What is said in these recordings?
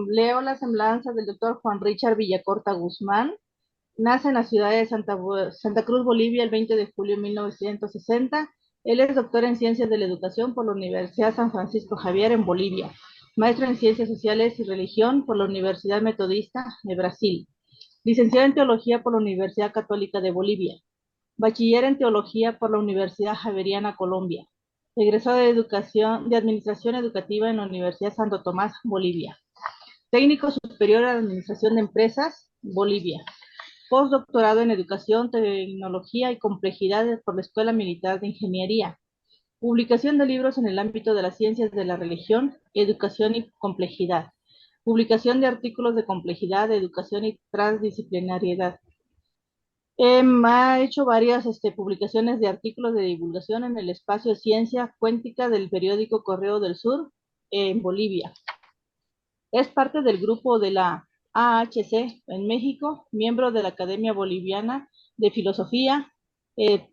Leo la semblanza del doctor Juan Richard Villacorta Guzmán. Nace en la ciudad de Santa Cruz, Bolivia, el 20 de julio de 1960. Él es doctor en Ciencias de la Educación por la Universidad San Francisco Javier en Bolivia, maestro en Ciencias Sociales y Religión por la Universidad Metodista de Brasil, licenciado en Teología por la Universidad Católica de Bolivia, bachiller en Teología por la Universidad Javeriana Colombia, egresado de Administración Educativa en la Universidad Santo Tomás, Bolivia. Técnico superior en Administración de Empresas, Bolivia. Postdoctorado en Educación, Tecnología y Complejidades por la Escuela Militar de Ingeniería. Publicación de libros en el ámbito de las ciencias de la religión, educación y complejidad. Publicación de artículos de complejidad, educación y transdisciplinariedad. Ha hecho varias publicaciones de artículos de divulgación en el espacio Ciencia Cuántica del periódico Correo del Sur en Bolivia. Es parte del grupo de la AHC en México, miembro de la Academia Boliviana de Filosofía,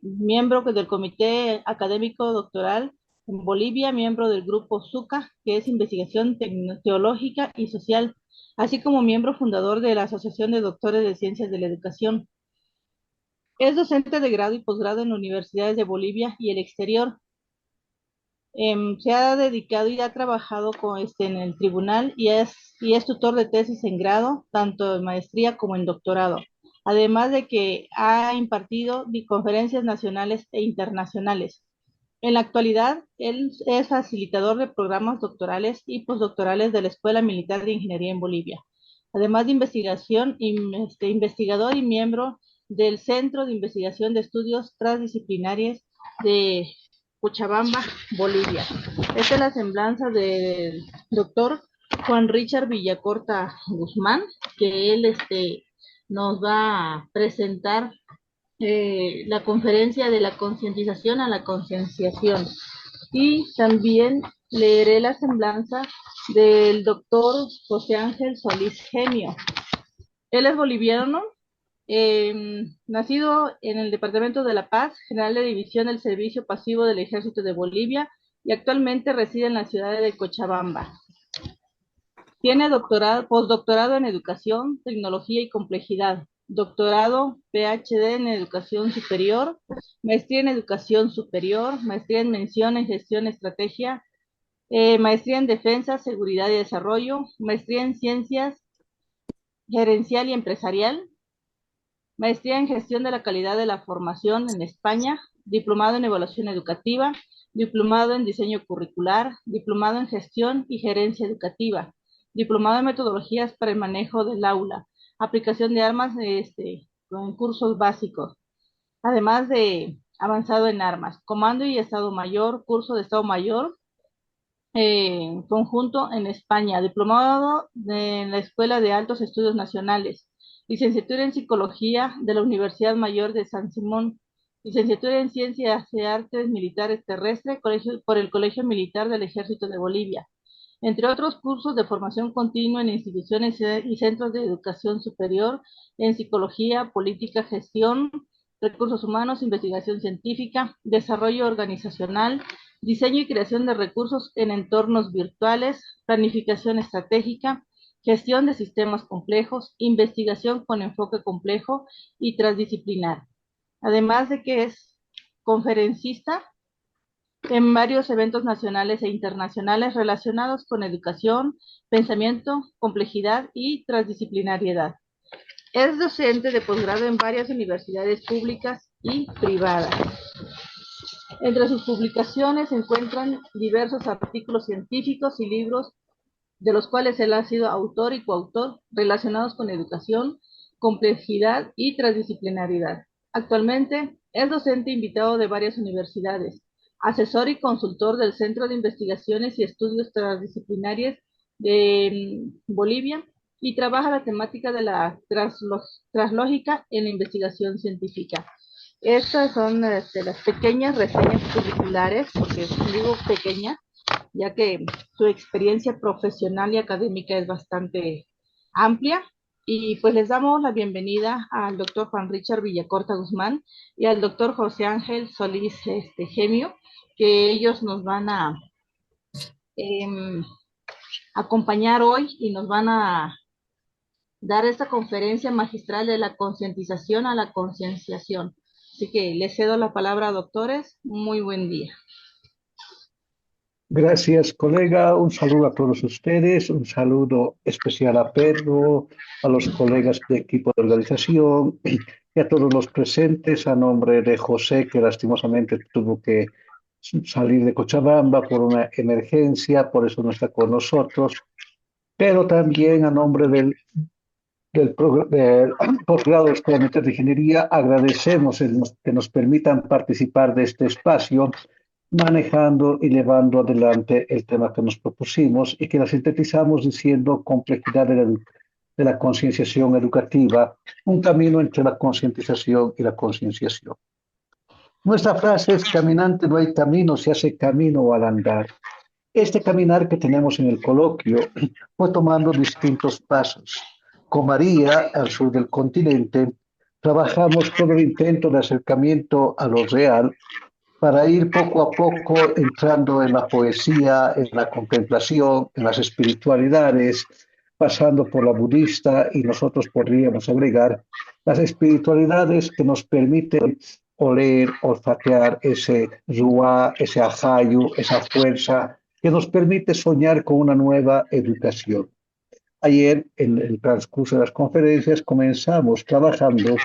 miembro del Comité Académico Doctoral en Bolivia, miembro del grupo SUCA, que es Investigación Teológica y Social, así como miembro fundador de la Asociación de Doctores de Ciencias de la Educación. Es docente de grado y posgrado en universidades de Bolivia y el exterior. Se ha dedicado y ha trabajado en el tribunal y es tutor de tesis en grado, tanto en maestría como en doctorado. Además de que ha impartido conferencias nacionales e internacionales. En la actualidad, él es facilitador de programas doctorales y postdoctorales de la Escuela Militar de Ingeniería en Bolivia. Además de investigador y miembro del Centro de Investigación de Estudios Transdisciplinarios de Cochabamba, Bolivia. Esta es la semblanza del doctor Juan Richard Villacorta Guzmán, que él nos va a presentar la conferencia de la concientización a la concienciación. Y también leeré la semblanza del doctor José Ángel Solís Genio. Él es boliviano, nacido en el Departamento de La Paz, general de división del Servicio Pasivo del Ejército de Bolivia, y actualmente reside en la ciudad de Cochabamba. Tiene postdoctorado en Educación, Tecnología y Complejidad, doctorado PhD en Educación Superior, maestría en Educación Superior, maestría en Mención en Gestión Estrategia, maestría en Defensa, Seguridad y Desarrollo, maestría en Ciencias Gerencial y Empresarial, maestría en Gestión de la Calidad de la Formación en España, diplomado en Evaluación Educativa, diplomado en Diseño Curricular, diplomado en Gestión y Gerencia Educativa, diplomado en Metodologías para el Manejo del Aula, aplicación de armas con cursos básicos, además de avanzado en armas, comando y Estado Mayor, curso de Estado Mayor, conjunto en España, diplomado en la Escuela de Altos Estudios Nacionales, licenciatura en Psicología de la Universidad Mayor de San Simón, licenciatura en Ciencias y Artes Militares Terrestres por el Colegio Militar del Ejército de Bolivia, entre otros cursos de formación continua en instituciones y centros de educación superior en psicología, política, gestión, recursos humanos, investigación científica, desarrollo organizacional, diseño y creación de recursos en entornos virtuales, planificación estratégica, gestión de sistemas complejos, investigación con enfoque complejo y transdisciplinar. Además de que es conferencista en varios eventos nacionales e internacionales relacionados con educación, pensamiento, complejidad y transdisciplinariedad. Es docente de posgrado en varias universidades públicas y privadas. Entre sus publicaciones se encuentran diversos artículos científicos y libros de los cuales él ha sido autor y coautor relacionados con educación, complejidad y transdisciplinariedad. Actualmente es docente invitado de varias universidades, asesor y consultor del Centro de Investigaciones y Estudios Transdisciplinarios de Bolivia y trabaja la temática de la translógica en la investigación científica. Estas son las pequeñas reseñas curriculares, porque digo pequeñas, ya que su experiencia profesional y académica es bastante amplia. Y pues les damos la bienvenida al doctor Juan Richard Villacorta Guzmán y al doctor José Ángel Solís Gemio, que ellos nos van a eh, acompañar hoy y nos van a dar esta conferencia magistral de la concientización a la concienciación. Así que les cedo la palabra, doctores. Muy buen día. Gracias, colega. Un saludo a todos ustedes, un saludo especial a Pedro, a los colegas de equipo de organización y a todos los presentes a nombre de José, que lastimosamente tuvo que salir de Cochabamba por una emergencia, por eso no está con nosotros, pero también a nombre del posgrado de estudiantes de ingeniería, agradecemos que nos permitan participar de este espacio manejando y llevando adelante el tema que nos propusimos y que la sintetizamos diciendo complejidad de la concienciación educativa, un camino entre la concientización y la concienciación. Nuestra frase es: caminante no hay camino, se hace camino al andar. Este caminar que tenemos en el coloquio fue tomando distintos pasos. Con María, al sur del continente, trabajamos todo el intento de acercamiento a lo real para ir poco a poco entrando en la poesía, en la contemplación, en las espiritualidades, pasando por la budista, y nosotros podríamos agregar las espiritualidades que nos permiten oler, olfatear ese ruá, ese ajayu, esa fuerza que nos permite soñar con una nueva educación. Ayer, en el transcurso de las conferencias, comenzamos trabajando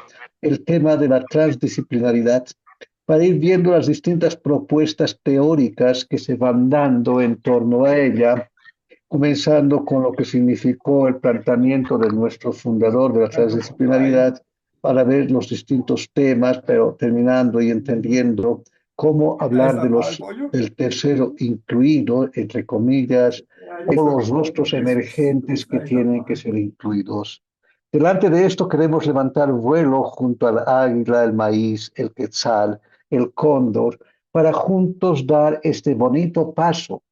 el tema de la transdisciplinaridad para ir viendo las distintas propuestas teóricas que se van dando en torno a ella, comenzando con lo que significó el planteamiento de nuestro fundador de la transdisciplinaridad para ver los distintos temas, pero terminando y entendiendo cómo hablar del tercero incluido, entre comillas, todos los rostros emergentes que tienen que ser incluidos. Delante de esto queremos levantar vuelo junto al águila, el maíz, el quetzal, el cóndor, para juntos dar este bonito paso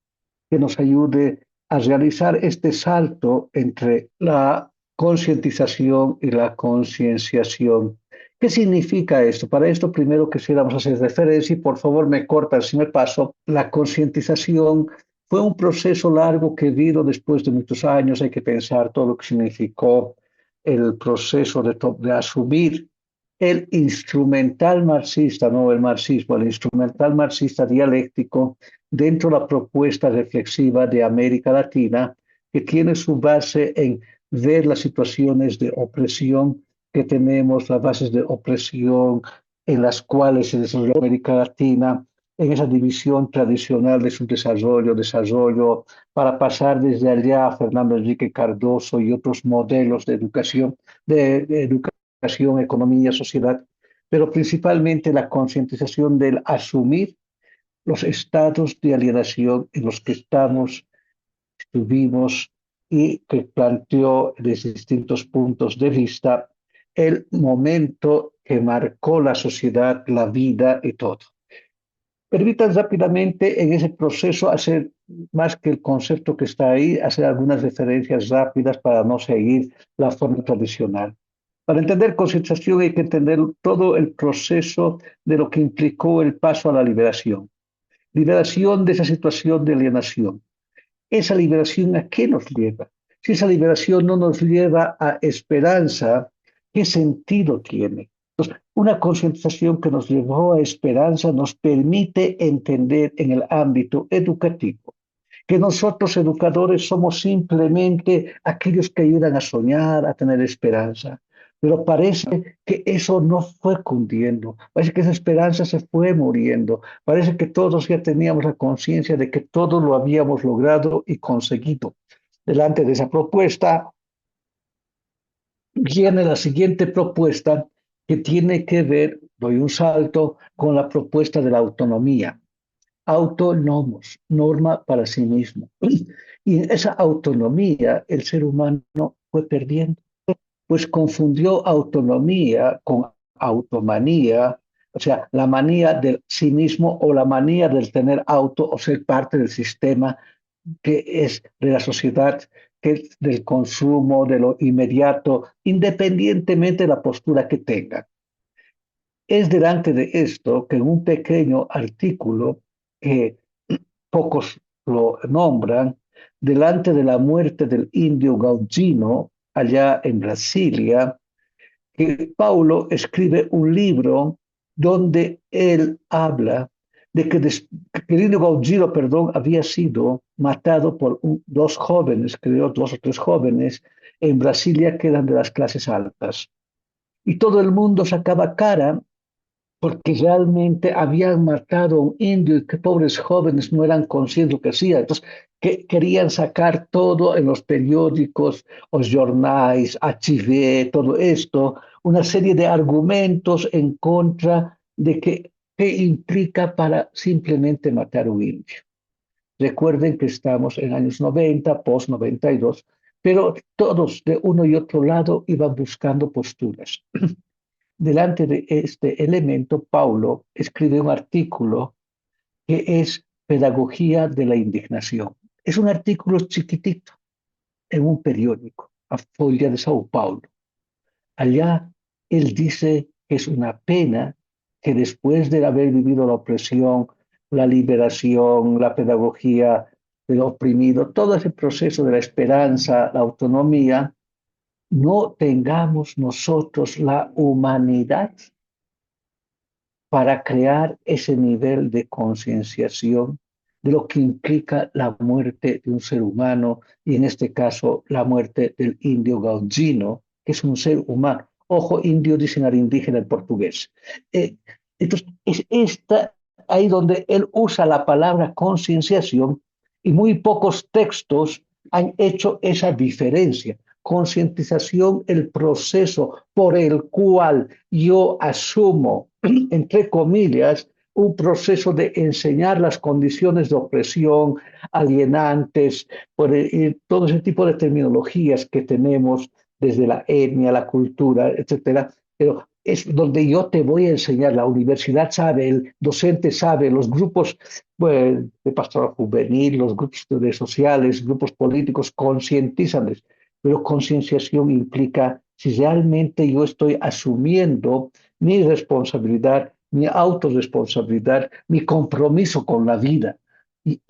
que nos ayude a realizar este salto entre la concientización y la concienciación. ¿Qué significa esto? Para esto primero quisiéramos hacer referencia, y por favor me cortan si me paso. La concientización fue un proceso largo que vino después de muchos años. Hay que pensar todo lo que significó el proceso de asumir el instrumental marxista, no el marxismo, el instrumental marxista dialéctico dentro de la propuesta reflexiva de América Latina, que tiene su base en ver las situaciones de opresión que tenemos, las bases de opresión en las cuales se desarrolló América Latina, en esa división tradicional de su desarrollo, para pasar desde allá a Fernando Enrique Cardoso y otros modelos de educación, de educación, economía, sociedad, pero principalmente la concientización del asumir los estados de alienación en los que estuvimos, y que planteó desde distintos puntos de vista el momento que marcó la sociedad, la vida y todo. Permitan rápidamente en ese proceso hacer, más que el concepto que está ahí, hacer algunas referencias rápidas para no seguir la forma tradicional. Para entender concientización hay que entender todo el proceso de lo que implicó el paso a la liberación de esa situación de alienación. ¿Esa liberación a qué nos lleva? Si esa liberación no nos lleva a esperanza, ¿qué sentido tiene? Una concientización que nos llevó a esperanza nos permite entender en el ámbito educativo que nosotros educadores somos simplemente aquellos que ayudan a soñar, a tener esperanza. Pero parece que eso no fue cundiendo, parece que esa esperanza se fue muriendo, parece que todos ya teníamos la conciencia de que todo lo habíamos logrado y conseguido. Delante de esa propuesta viene la siguiente propuesta, que tiene que ver, doy un salto, con la propuesta de la autonomía. Autónomos, norma para sí mismo. Y en esa autonomía el ser humano fue perdiendo, pues confundió autonomía con automanía, o sea, la manía del sí mismo o la manía del tener auto o ser parte del sistema que es de la sociedad, que es del consumo, de lo inmediato, independientemente de la postura que tenga. Es delante de esto que en un pequeño artículo que pocos lo nombran, delante de la muerte del indio Gauchino, allá en Brasilia, que Paulo escribe un libro donde él habla de que el indio Gauchino, perdón, había sido matado por dos jóvenes, creo, dos o tres jóvenes en Brasilia que eran de las clases altas. Y todo el mundo sacaba cara porque realmente habían matado a un indio y que pobres jóvenes no eran conscientes de lo que hacían. Entonces, que querían sacar todo en los periódicos, los jornales, HIV, todo esto, una serie de argumentos en contra de qué implica para simplemente matar a un indio. Recuerden que estamos en años 90, post 92, pero todos de uno y otro lado iban buscando posturas. Delante de este elemento, Paulo escribe un artículo que es Pedagogía de la Indignación. Es un artículo chiquitito en un periódico, a Folha de Sao Paulo. Allá él dice que es una pena que después de haber vivido la opresión, la liberación, la pedagogía del oprimido, todo ese proceso de la esperanza, la autonomía, no tengamos nosotros la humanidad para crear ese nivel de concienciación de lo que implica la muerte de un ser humano y en este caso la muerte del indio Gauchino, que es un ser humano. Ojo, indio dicen al indígena en portugués. Eh, entonces, es esta ahí donde él usa la palabra concienciación y muy pocos textos han hecho esa diferencia. Concientización, el proceso por el cual yo asumo entre comillas, un proceso de enseñar las condiciones de opresión, alienantes, todo ese tipo de terminologías que tenemos desde la etnia, la cultura, etcétera. Pero es donde yo te voy a enseñar, la universidad sabe, el docente sabe, los grupos de pastoral juvenil, los grupos de sociales, grupos políticos concientizan, pero concienciación implica si realmente yo estoy asumiendo mi responsabilidad, mi autorresponsabilidad, mi compromiso con la vida. Y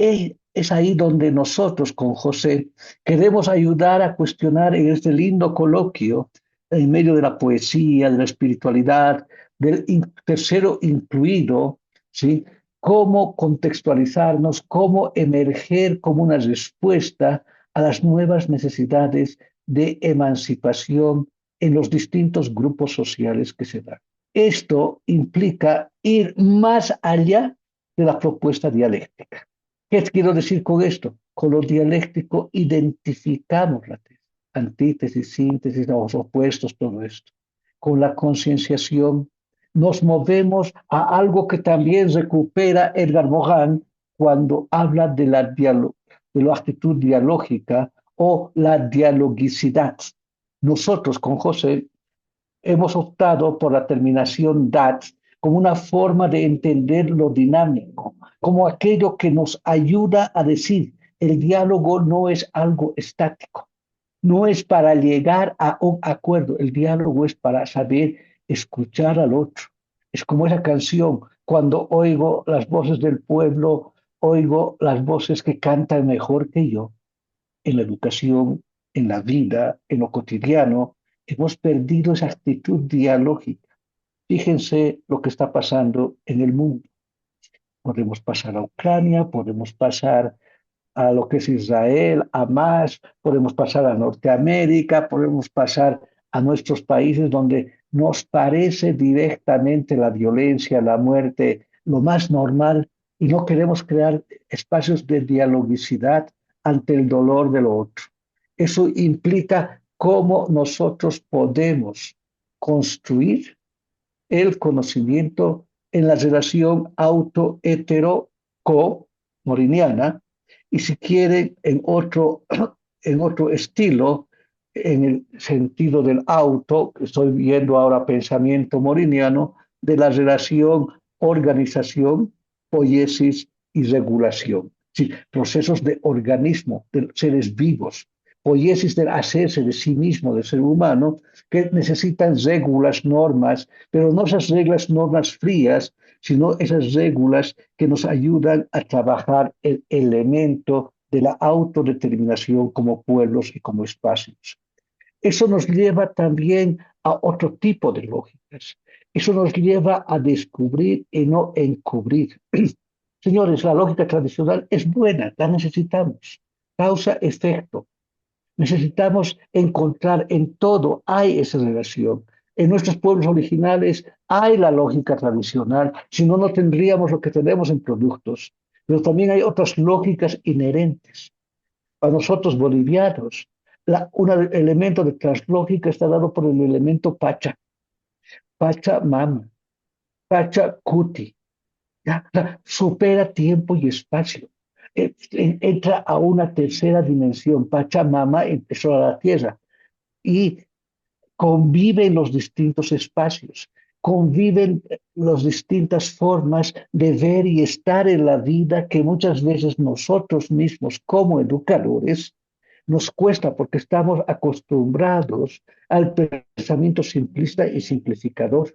es ahí donde nosotros con José queremos ayudar a cuestionar en este lindo coloquio, en medio de la poesía, de la espiritualidad, del tercero incluido, ¿sí? Cómo contextualizarnos, cómo emerger como una respuesta a las nuevas necesidades de emancipación en los distintos grupos sociales que se dan. Esto implica ir más allá de la propuesta dialéctica. ¿Qué quiero decir con esto? Con lo dialéctico identificamos la tesis, antítesis, síntesis, los opuestos, todo esto. Con la concienciación nos movemos a algo que también recupera Edgar Morin cuando habla de de la actitud dialógica o la dialogicidad. Nosotros con José hemos optado por la terminación dat como una forma de entender lo dinámico, como aquello que nos ayuda a decir, el diálogo no es algo estático, no es para llegar a un acuerdo, el diálogo es para saber escuchar al otro. Es como esa canción, cuando oigo las voces del pueblo, oigo las voces que cantan mejor que yo en la educación, en la vida, en lo cotidiano, hemos perdido esa actitud dialógica. Fíjense lo que está pasando en el mundo. Podemos pasar a Ucrania, podemos pasar a lo que es Israel, a más, podemos pasar a Norteamérica, podemos pasar a nuestros países donde nos parece directamente la violencia, la muerte, lo más normal y no queremos crear espacios de dialogicidad ante el dolor del otro. Eso implica cómo nosotros podemos construir el conocimiento en la relación auto-hetero-co-moriniana y si quieren en otro estilo, en el sentido del auto, que estoy viendo ahora pensamiento moriniano, de la relación organización, poiesis y regulación. Sí, procesos de organismo, de seres vivos, poiesis del hacerse de sí mismo, del ser humano, que necesitan reglas, normas, pero no esas reglas, normas frías, sino esas reglas que nos ayudan a trabajar el elemento de la autodeterminación como pueblos y como espacios. Eso nos lleva también a otro tipo de lógicas. Eso nos lleva a descubrir y no encubrir. Señores, la lógica tradicional es buena, la necesitamos. Causa-efecto. Necesitamos encontrar en todo, hay esa relación. En nuestros pueblos originales hay la lógica tradicional, si no, no tendríamos lo que tenemos en productos. Pero también hay otras lógicas inherentes a nosotros bolivianos. Un elemento de translógica está dado por el elemento Pacha, Pachamama, Pachacuti. ¿Ya? O sea, supera tiempo y espacio. Entra a una tercera dimensión. Pachamama empezó a la tierra y convive en los distintos espacios, conviven las distintas formas de ver y estar en la vida que muchas veces nosotros mismos como educadores nos cuesta porque estamos acostumbrados al pensamiento simplista y simplificador.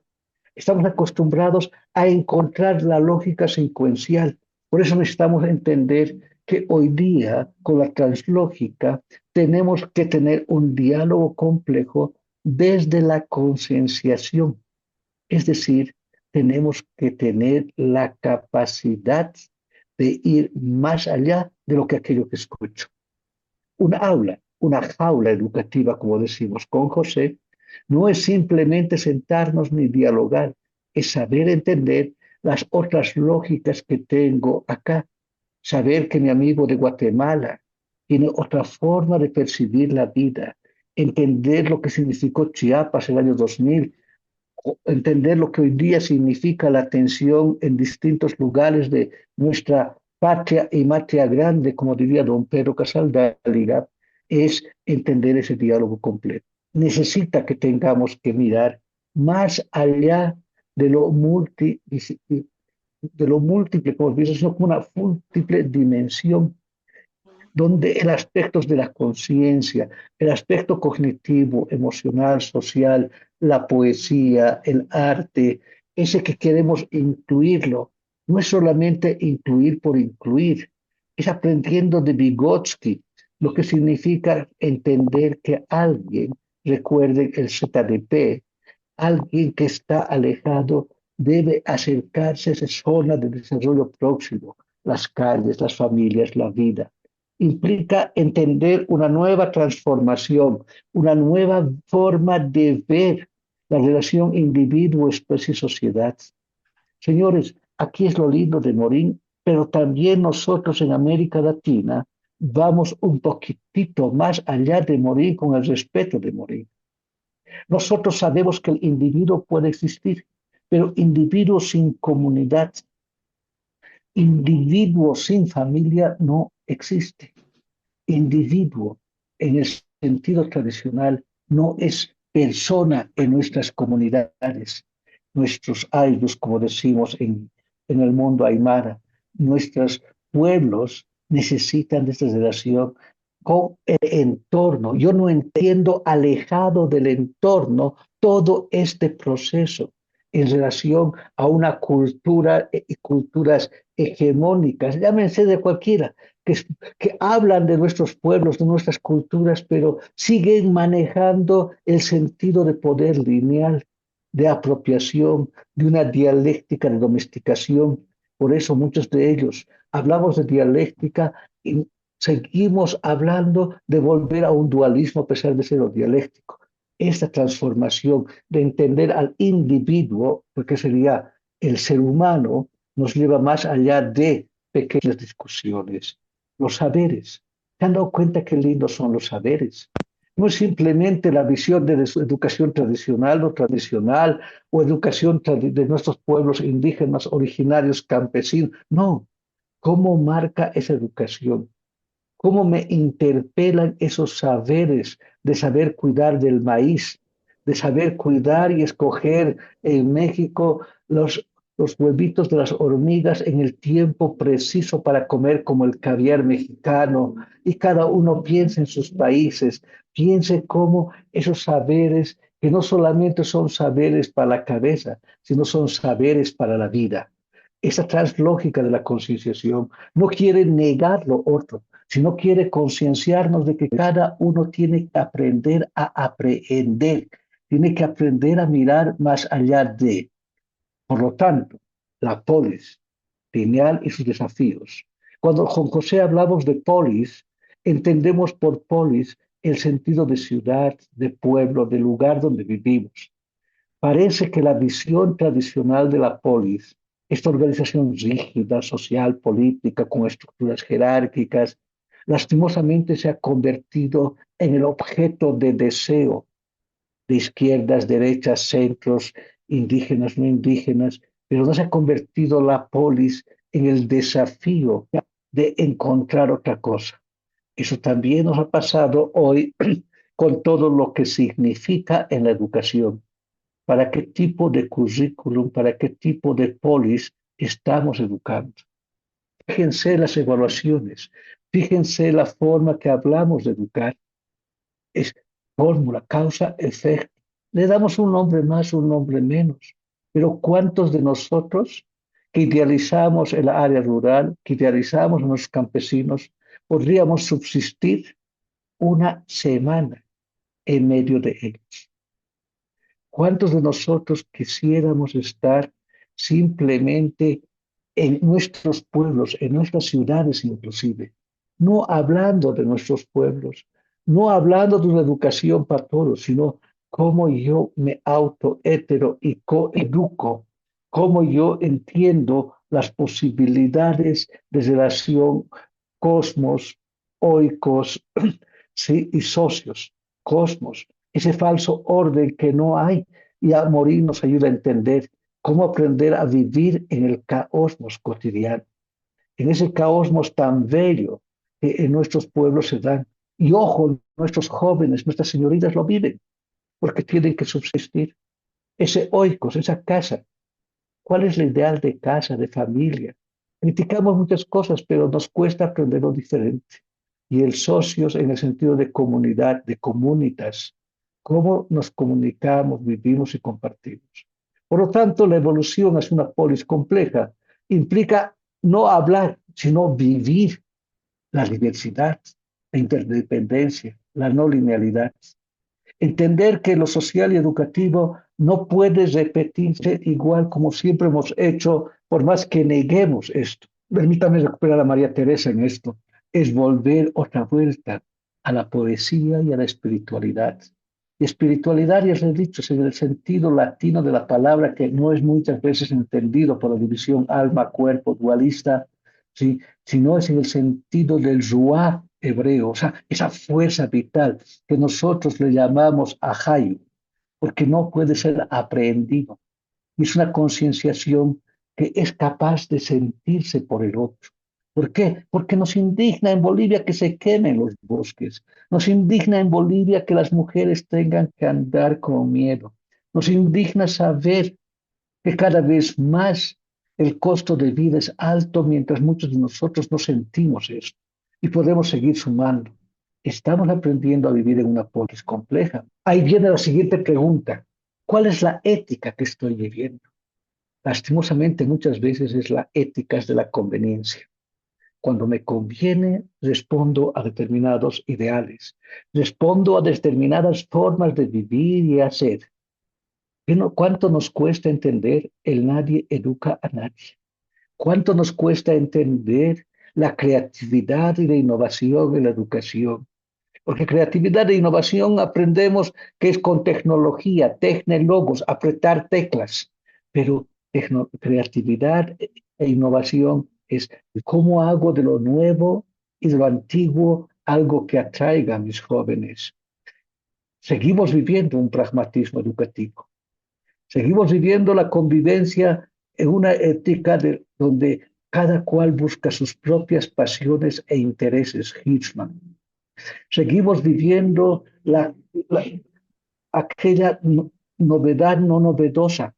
Estamos acostumbrados a encontrar la lógica secuencial. Por eso necesitamos entender que hoy día, con la translógica, tenemos que tener un diálogo complejo desde la concienciación. Es decir, tenemos que tener la capacidad de ir más allá de lo que aquello que escucho. Un aula, una jaula educativa, como decimos con José, no es simplemente sentarnos ni dialogar, es saber entender las otras lógicas que tengo acá, saber que mi amigo de Guatemala tiene otra forma de percibir la vida, entender lo que significó Chiapas en el año 2000, entender lo que hoy día significa la tensión en distintos lugares de nuestra patria y matria grande, como diría don Pedro Casaldáliga, es entender ese diálogo completo. Necesita que tengamos que mirar más allá de lo, de lo múltiple, como dices, sino como una múltiple dimensión donde el aspecto de la conciencia, el aspecto cognitivo, emocional, social, la poesía, el arte, ese que queremos incluirlo, no es solamente incluir por incluir, es aprendiendo de Vygotsky lo que significa entender que alguien, recuerden el ZDP, alguien que está alejado debe acercarse a esa zona de desarrollo próximo, las calles, las familias, la vida. Implica entender una nueva transformación, una nueva forma de ver la relación individuo, especie, sociedad. Señores, aquí es lo lindo de Morín, pero también nosotros en América Latina vamos un poquitito más allá de Morín con el respeto de Morín. Nosotros sabemos que el individuo puede existir, pero individuo sin comunidad, individuo sin familia no existe. Individuo en el sentido tradicional no es persona en nuestras comunidades, nuestros ayllus, como decimos en el mundo aymara, nuestros pueblos necesitan de esta relación con el entorno. Yo no entiendo alejado del entorno todo este proceso en relación a una cultura y culturas hegemónicas, llámense de cualquiera, que hablan de nuestros pueblos, de nuestras culturas, pero siguen manejando el sentido de poder lineal, de apropiación, de una dialéctica de domesticación. Por eso muchos de ellos hablamos de dialéctica y seguimos hablando de volver a un dualismo a pesar de ser lo dialéctico. Esta transformación de entender al individuo, porque sería el ser humano, nos lleva más allá de pequeñas discusiones. Los saberes. ¿Se han dado cuenta qué lindos son los saberes? No es simplemente la visión de su educación tradicional o tradicional o educación de nuestros pueblos indígenas, originarios, campesinos. No, ¿cómo marca esa educación? ¿Cómo me interpelan esos saberes de saber cuidar del maíz, de saber cuidar y escoger en México los huevitos de las hormigas en el tiempo preciso para comer como el caviar mexicano? Y cada uno piensa en sus países, piense cómo esos saberes, que no solamente son saberes para la cabeza, sino son saberes para la vida. Esa translógica de la concienciación no quiere negar lo otro, sino quiere concienciarnos de que cada uno tiene que aprender a aprehender, tiene que aprender a mirar más allá de. Por lo tanto, la polis lineal y sus desafíos. Cuando con José hablamos de polis, entendemos por polis el sentido de ciudad, de pueblo, de lugar donde vivimos. Parece que la visión tradicional de la polis, esta organización rígida, social, política, con estructuras jerárquicas, lastimosamente se ha convertido en el objeto de deseo de izquierdas, derechas, centros, indígenas, no indígenas, pero no se ha convertido la polis en el desafío de encontrar otra cosa. Eso también nos ha pasado hoy con todo lo que significa en la educación. ¿Para qué tipo de currículum, para qué tipo de polis estamos educando? Fíjense las evaluaciones, fíjense la forma que hablamos de educar. Es fórmula, causa, efecto. Le damos un nombre más, un nombre menos. Pero ¿cuántos de nosotros que idealizamos el área rural, que idealizamos a los campesinos, podríamos subsistir una semana en medio de ellos? ¿Cuántos de nosotros quisiéramos estar simplemente en nuestros pueblos, en nuestras ciudades inclusive, no hablando de nuestros pueblos, no hablando de una educación para todos, sino cómo yo me auto-hetero y coeduco, cómo yo entiendo las posibilidades de relación cosmos, oikos, sí, y socios, cosmos, ese falso orden que no hay, y a morir nos ayuda a entender cómo aprender a vivir en el caosmos cotidiano, en ese caosmos tan bello que en nuestros pueblos se dan. Y ojo, nuestros jóvenes, nuestras señoritas lo viven, porque tienen que subsistir. Ese oikos, esa casa, ¿cuál es el ideal de casa, de familia? Criticamos muchas cosas, pero nos cuesta aprender lo diferente. Y el socios en el sentido de comunidad, de comunitas, cómo nos comunicamos, vivimos y compartimos. Por lo tanto, la evolución hacia una polis compleja implica no hablar, sino vivir la diversidad, la interdependencia, la no linealidad. Entender que lo social y educativo no puede repetirse igual como siempre hemos hecho, por más que neguemos esto. Permítame recuperar a María Teresa en esto. Es volver otra vuelta a la poesía y a la espiritualidad. Y espiritualidad, ya os he dicho, es en el sentido latino de la palabra que no es muchas veces entendido por la división alma-cuerpo dualista, ¿sí? Sino es en el sentido del ruah hebreo, o sea, esa fuerza vital que nosotros le llamamos ahayu, porque no puede ser aprehendido. Es una concienciación que es capaz de sentirse por el otro. ¿Por qué? Porque nos indigna en Bolivia que se quemen los bosques, nos indigna en Bolivia que las mujeres tengan que andar con miedo, nos indigna saber que cada vez más el costo de vida es alto mientras muchos de nosotros no sentimos esto y podemos seguir sumando. Estamos aprendiendo a vivir en una polis compleja. Ahí viene la siguiente pregunta. ¿Cuál es la ética que estoy viviendo? Lastimosamente muchas veces es la ética de la conveniencia. Cuando me conviene, respondo a determinados ideales, respondo a determinadas formas de vivir y hacer. ¿Cuánto nos cuesta entender el nadie educa a nadie? ¿Cuánto nos cuesta entender la creatividad y la innovación en la educación? Porque creatividad e innovación aprendemos que es con tecnología, tecnólogos, apretar teclas, pero creatividad e innovación es cómo hago de lo nuevo y de lo antiguo algo que atraiga a mis jóvenes. Seguimos viviendo un pragmatismo educativo. Seguimos viviendo la convivencia en una ética donde cada cual busca sus propias pasiones e intereses, Hirschman. Seguimos viviendo aquella novedad no novedosa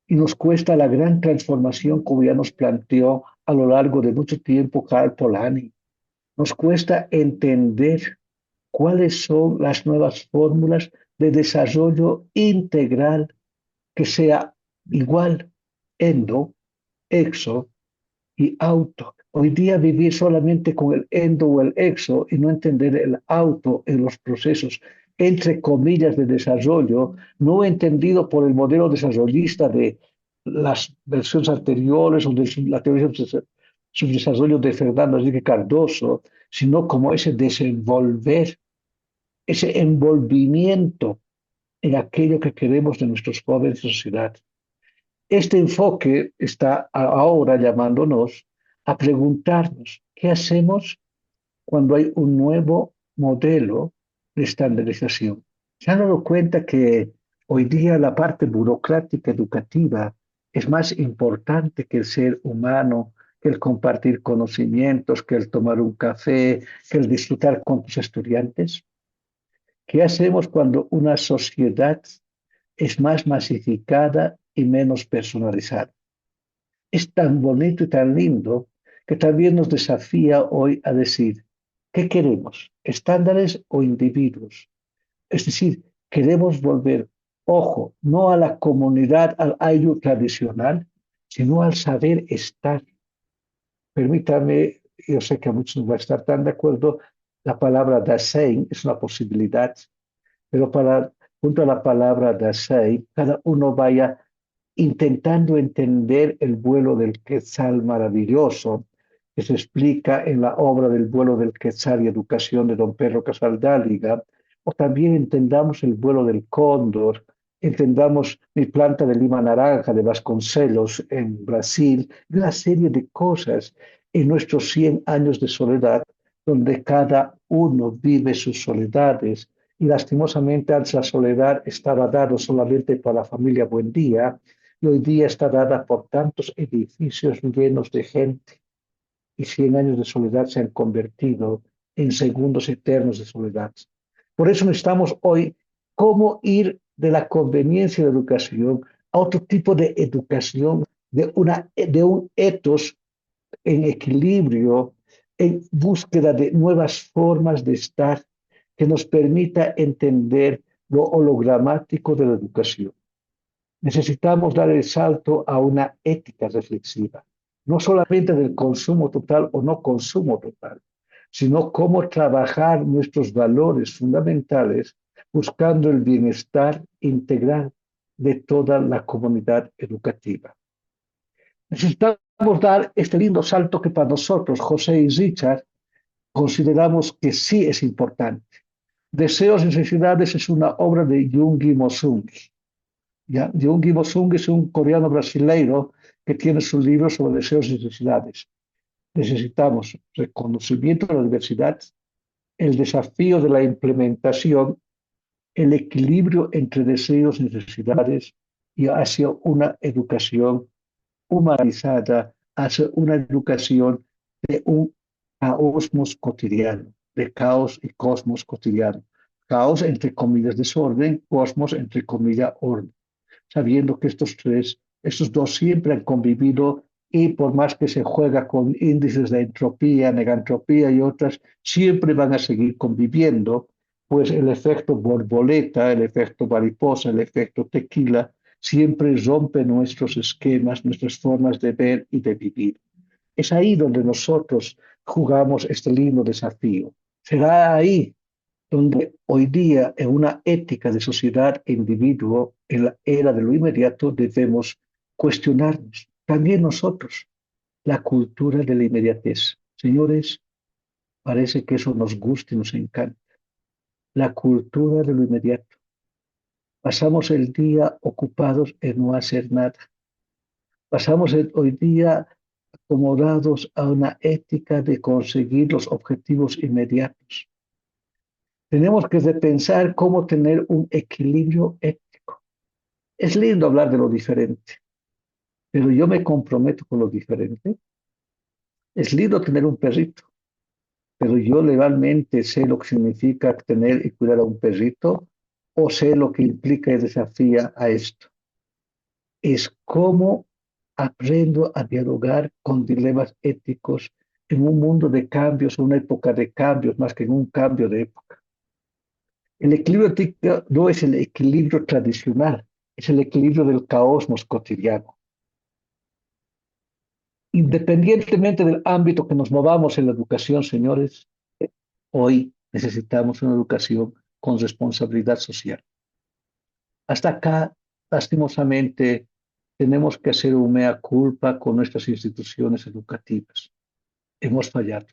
y nos cuesta la gran transformación como ya nos planteó a lo largo de mucho tiempo Karl Polanyi. Nos cuesta entender cuáles son las nuevas fórmulas de desarrollo integral que sea igual, endo, exo y auto. Hoy día vivir solamente con el endo o el exo y no entender el auto en los procesos, entre comillas, de desarrollo, no entendido por el modelo desarrollista de las versiones anteriores o de la teoría su desarrollo de Fernando Enrique Cardoso, sino como ese desenvolver, ese envolvimiento en aquello que queremos de nuestros jóvenes y sociedad. Este enfoque está ahora llamándonos a preguntarnos qué hacemos cuando hay un nuevo modelo de estandarización. ¿Se han dado cuenta que hoy día la parte burocrática educativa es más importante que el ser humano, que el compartir conocimientos, que el tomar un café, que el disfrutar con tus estudiantes? ¿Qué hacemos cuando una sociedad es más masificada y menos personalizada? Es tan bonito y tan lindo que también nos desafía hoy a decir, ¿qué queremos? ¿Estándares o individuos? Es decir, queremos volver, ojo, no a la comunidad, al ayu tradicional, sino al saber estar. Permítame, yo sé que a muchos no van a estar tan de acuerdo, la palabra Dasein es una posibilidad, pero junto a la palabra Dasein, cada uno vaya intentando entender el vuelo del Quetzal maravilloso que se explica en la obra del vuelo del Quetzal y educación de don Pedro Casaldáliga, o también entendamos el vuelo del cóndor, entendamos mi planta de lima naranja de Vasconcelos en Brasil, una serie de cosas en nuestros 100 años de soledad, donde cada uno vive sus soledades, y lastimosamente antes la soledad estaba dado solamente para la familia Buendía, y hoy día está dada por tantos edificios llenos de gente, y 100 años de soledad se han convertido en segundos eternos de soledad. Por eso necesitamos hoy cómo ir de la conveniencia de la educación a otro tipo de educación, de un etos en equilibrio, en búsqueda de nuevas formas de estar que nos permita entender lo hologramático de la educación. Necesitamos dar el salto a una ética reflexiva, no solamente del consumo total o no consumo total, sino cómo trabajar nuestros valores fundamentales buscando el bienestar integral de toda la comunidad educativa. Necesitamos dar este lindo salto que para nosotros, José y Richard, consideramos que sí es importante. Deseos y necesidades es una obra de Jungi Mosun. ¿Ya? Jungi Mosun es un coreano brasileiro que tiene su libro sobre deseos y necesidades. Necesitamos reconocimiento de la diversidad, el desafío de la implementación, el equilibrio entre deseos y necesidades y hacia una educación humanizada, hacia una educación de un caosmos cotidiano, de caos y cosmos cotidiano. Caos entre comillas desorden, cosmos entre comillas orden, sabiendo que estos dos siempre han convivido y por más que se juega con índices de entropía, negantropía y otras, siempre van a seguir conviviendo, pues el efecto borboleta, el efecto mariposa, el efecto tequila, siempre rompe nuestros esquemas, nuestras formas de ver y de vivir. Es ahí donde nosotros jugamos este lindo desafío. Será ahí donde hoy día, en una ética de sociedad e individuo, en la era de lo inmediato, debemos cuestionarnos, también nosotros, la cultura de la inmediatez. Señores, parece que eso nos gusta y nos encanta. La cultura de lo inmediato. Pasamos el día ocupados en no hacer nada. Pasamos hoy día acomodados a una ética de conseguir los objetivos inmediatos. Tenemos que repensar cómo tener un equilibrio ético. Es lindo hablar de lo diferente, pero yo me comprometo con lo diferente. Es lindo tener un perrito, pero yo legalmente sé lo que significa tener y cuidar a un perrito o sé lo que implica y desafía a esto. Es cómo aprendo a dialogar con dilemas éticos en un mundo de cambios, una época de cambios, más que en un cambio de época. El equilibrio ético no es el equilibrio tradicional, es el equilibrio del caosmos cotidiano. Independientemente del ámbito que nos movamos en la educación, señores, hoy necesitamos una educación con responsabilidad social. Hasta acá, lastimosamente, tenemos que hacer un mea culpa con nuestras instituciones educativas. Hemos fallado.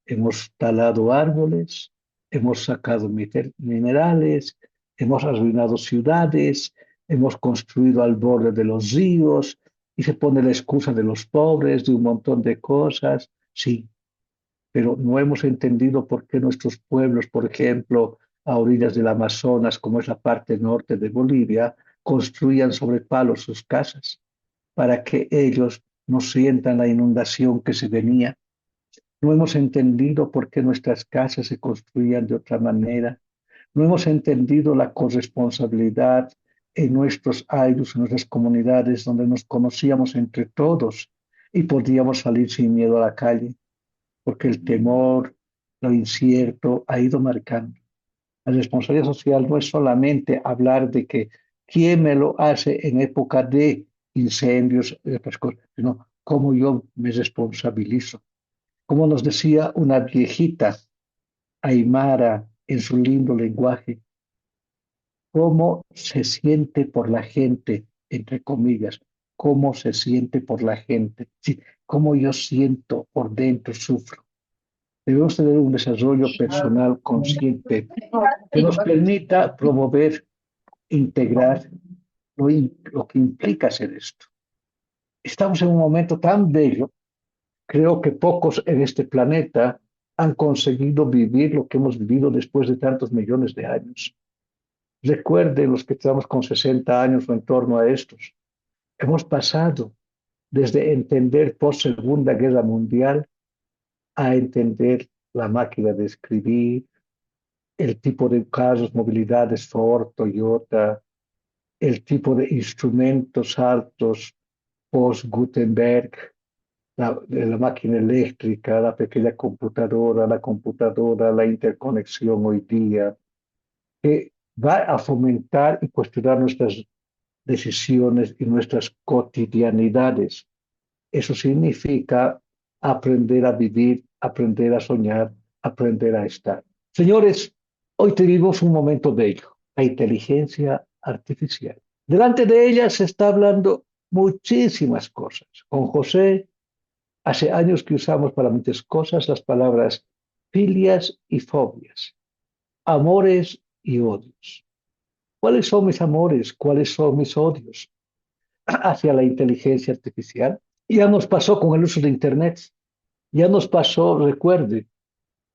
Hemos talado árboles, hemos sacado minerales, hemos arruinado ciudades, hemos construido al borde de los ríos y se pone la excusa de los pobres, de un montón de cosas. Sí, pero no hemos entendido por qué nuestros pueblos, por ejemplo, a orillas del Amazonas, como es la parte norte de Bolivia, construían sobre palos sus casas para que ellos no sientan la inundación que se venía. No hemos entendido por qué nuestras casas se construían de otra manera. No hemos entendido la corresponsabilidad en nuestros aires, en nuestras comunidades, donde nos conocíamos entre todos y podíamos salir sin miedo a la calle, porque el temor, lo incierto, ha ido marcando. La responsabilidad social no es solamente hablar de que quién me lo hace en época de incendios, y otras cosas, sino cómo yo me responsabilizo. Como nos decía una viejita aymara en su lindo lenguaje, cómo se siente por la gente, entre comillas, cómo se siente por la gente, sí, cómo yo siento por dentro, sufro. Debemos tener un desarrollo personal consciente que nos permita promover, integrar lo que implica hacer esto. Estamos en un momento tan bello. Creo que pocos en este planeta han conseguido vivir lo que hemos vivido después de tantos millones de años. Recuerden los que estamos con 60 años o en torno a estos. Hemos pasado desde entender post Segunda Guerra Mundial a entender la máquina de escribir, el tipo de carros, movilidades Ford, Toyota, el tipo de instrumentos altos post Gutenberg, la máquina eléctrica, la pequeña computadora, la interconexión hoy día, que va a fomentar y cuestionar nuestras decisiones y nuestras cotidianidades. Eso significa aprender a vivir, aprender a soñar, aprender a estar. Señores, hoy tenemos un momento bello, la inteligencia artificial. Delante de ella se está hablando muchísimas cosas. Con José, hace años que usamos para muchas cosas las palabras filias y fobias, amores y odios. ¿Cuáles son mis amores? ¿Cuáles son mis odios hacia la inteligencia artificial? Ya nos pasó con el uso de Internet, ya nos pasó, recuerde,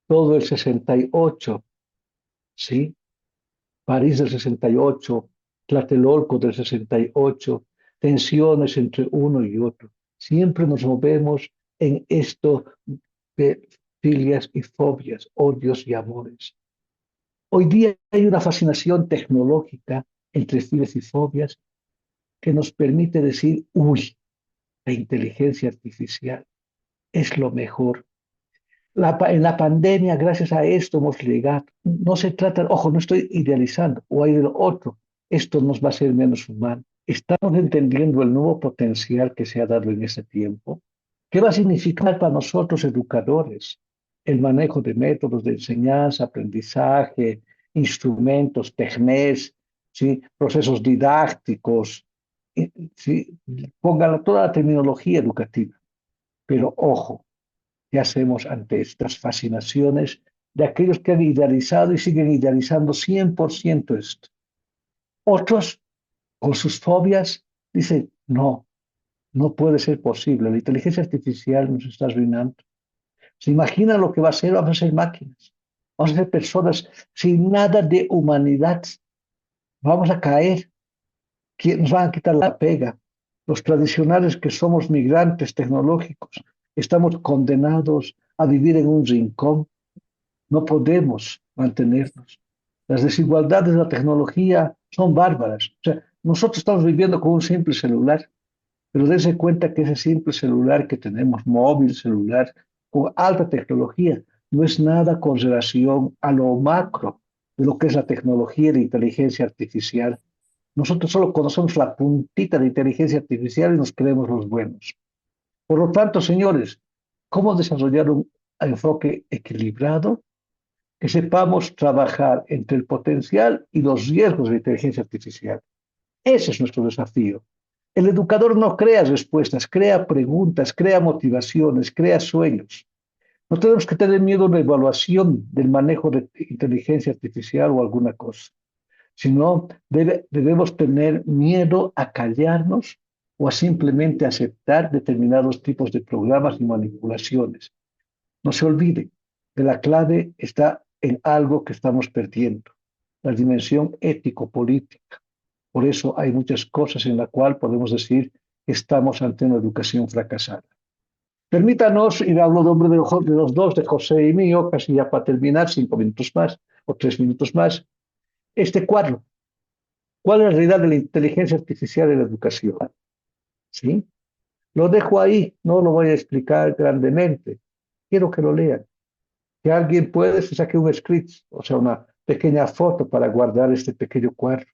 todo el 68, ¿sí? París del 68, Tlatelolco del 68, tensiones entre uno y otro. Siempre nos movemos en esto de filias y fobias, odios y amores. Hoy día hay una fascinación tecnológica entre filias y fobias que nos permite decir, uy, la inteligencia artificial es lo mejor. En la pandemia, gracias a esto hemos llegado. No se trata, ojo, no estoy idealizando, o hay de lo otro, esto nos va a hacer menos humanos. Estamos entendiendo el nuevo potencial que se ha dado en ese tiempo. ¿Qué va a significar para nosotros educadores el manejo de métodos de enseñanza, aprendizaje, instrumentos, technés, ¿sí? Procesos didácticos? ¿Sí? Póngala toda la terminología educativa. Pero ojo, ¿qué hacemos ante estas fascinaciones de aquellos que han idealizado y siguen idealizando 100% esto? Otros, con sus fobias, dicen, no, no puede ser posible. La inteligencia artificial nos está arruinando. ¿Se imaginan lo que va a ser? Vamos a ser máquinas. Vamos a ser personas sin nada de humanidad. Vamos a caer. Nos van a quitar la pega. Los tradicionales que somos migrantes tecnológicos, estamos condenados a vivir en un rincón. No podemos mantenernos. Las desigualdades de la tecnología son bárbaras. O sea, nosotros estamos viviendo con un simple celular, pero dense cuenta que ese simple celular que tenemos, móvil, celular, con alta tecnología, no es nada con relación a lo macro de lo que es la tecnología de inteligencia artificial. Nosotros solo conocemos la puntita de inteligencia artificial y nos creemos los buenos. Por lo tanto, señores, ¿cómo desarrollar un enfoque equilibrado? Que sepamos trabajar entre el potencial y los riesgos de la inteligencia artificial. Ese es nuestro desafío. El educador no crea respuestas, crea preguntas, crea motivaciones, crea sueños. No tenemos que tener miedo a una evaluación del manejo de inteligencia artificial o alguna cosa, sino debemos tener miedo a callarnos o a simplemente aceptar determinados tipos de programas y manipulaciones. No se olvide que la clave está en algo que estamos perdiendo, la dimensión ético-política. Por eso hay muchas cosas en las cuales podemos decir que estamos ante una educación fracasada. Permítanos, y hablo de nombre de los dos, de José y mío, casi ya para terminar, 5 minutos más o 3 minutos más, este cuadro. ¿Cuál es la realidad de la inteligencia artificial en la educación? ¿Sí? Lo dejo ahí, no lo voy a explicar grandemente. Quiero que lo lean. Que alguien puede se saque un script, o sea, una pequeña foto para guardar este pequeño cuadro.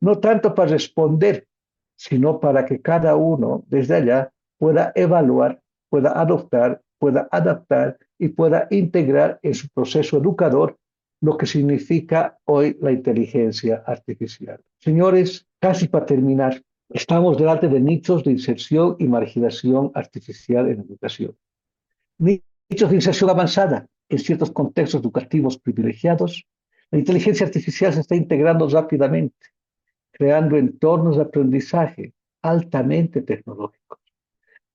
No tanto para responder, sino para que cada uno desde allá pueda evaluar, pueda adoptar, pueda adaptar y pueda integrar en su proceso educador lo que significa hoy la inteligencia artificial. Señores, casi para terminar, estamos delante de nichos de inserción y marginación artificial en educación. Nichos de inserción avanzada en ciertos contextos educativos privilegiados. La inteligencia artificial se está integrando rápidamente, creando entornos de aprendizaje altamente tecnológicos.